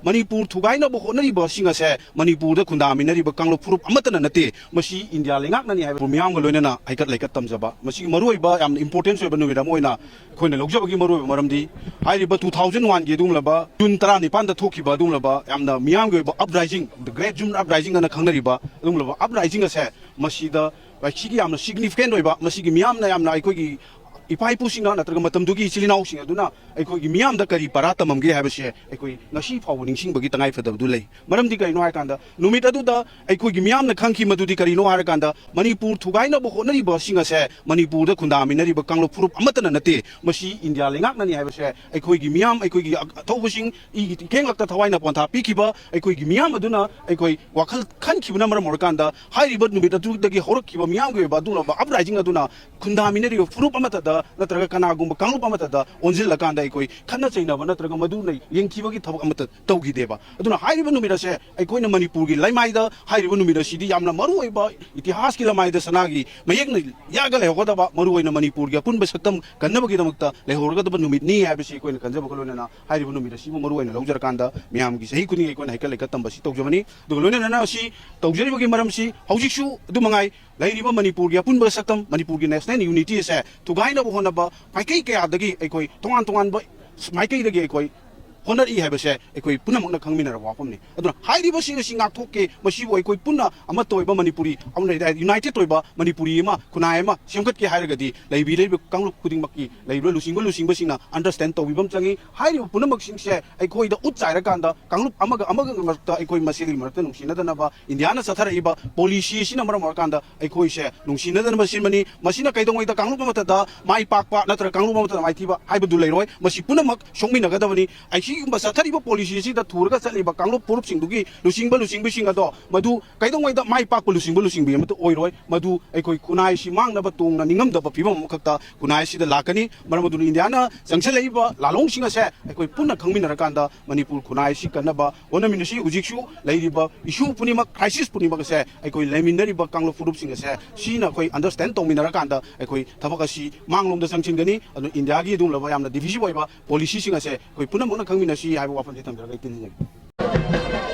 Manipur Tugaina Bohonari Bosinga say, Manipur the Kundaminari Bakang Purup Amatanate, Mashi India Lingaknani, Pumiang Lunena, I got like a Tamzaba, Mashi Maruiba, and importance of Benuida Moina, Queen Logjogi Maru Maramdi, I river 2001 Gedumlaba, Juntrani Panda Toki Badumlaba, and the Miango uprising, the great June uprising and the Kangariba, Lumlaba uprising as a Mashida, like Shigi am significant, Mashigi Miamna am Naikogi. Ipai pushing on at the Matamdugi Chilinausing Aduna, a quick miam the Kari Parata Mamge have a share, a quick Nashi forwarding Shingbagita knife at the Dule. Madam Dika no Hakanda, Numita Duda, a quick miam the Kanki Madudikari no Harakanda, Manipur Tugaina Bohonari Bossing a share, Manipur the Kundaminari Bakang Purup Amatanate, Mashi India Lingaknani have a share, a quick miam, a quick Tobushing, came like the Tawaina Ponta Pikiba, a quick miam Aduna, a quick Wakal Kanki number Morkanda, high ribbon Numita Dugaki Horoki, Miango, Baduna, uprising Aduna, Kundaminari of Purup Amata. Natraga Kanagum, Kanupamata, Onzilla Kanda, Kanachina, Natraga Maduna, Yankivaki Tavamata, Togi Deva. I don't know high Rivanumida say, a coin of Manipuri, Lamaida, high Rivanumida City, Yamna Maruiba, Itihaskila Maida Sanagi, Mayagni, Yagale, what about Maru in Manipur, Punbasatam, Kanabakita, Lehorga Numit, Ni Abishi, Kanzabakolona, high Rivanumida, Simaru and Lojakanda, Miamgi, he couldn't equal Hekalatam, but she told Germany, the Luna and she, Togeri Maramsi, Haujishu, Dumangai, Lady Manipur, Punbasatam, Manipur, next unity is to guide Honaba, my cake at the gate, a quay, Tuan, my cake the gateway. Honor E have a share, a quay Punamona Kamina Waponi. I don't hide the machine Toke, Mashivo, Puna, Amato, Manipuri, only that United Toiba, Manipurima, Kunaima, Shamkaki Haragadi, like we live with Kangu Kudimaki, like losing Basina, understand to Vibamtangi, hide Punamak share, a quay the Utsarakanda, Kangu Amaga, a quay Masili Martin, Shinanaba, Indiana Satariba, Polishi, Shinamara Markanda, a quay share, Nushina Machine, Machina Kaidong, the Kangu Matada, my papa, not a Kangu Mata, my Tiba, Ibadulero, Mashipunamak, Shomina Gadavani, I see Basatari policy that Turga Saliba Kango Purpsing Dugi, Lucing Bishing Ado, Madu, Kaidong that my papa Lucing Bimatu Oiro, Madu, Eko Kunai Shimang Nabatung, Ningam the Piva Mokata, Kunai the Lakani, Maramadu Indiana, Sansaleva, Lalong Singa, Eko Puna Kamina Rakanda, Manipur Kunai Shikanaba, Onaminashi, Ujikshu, Ladyba, Issue Punima, Crisis Punima say, Eko Leminary Bakango Purpsing say, Shina Koi understand Tomina Rakanda, Eko Tabakashi, Manglom the Sanchingani, and Indiagi Dum the division policy say, Punamona. I will often hit them.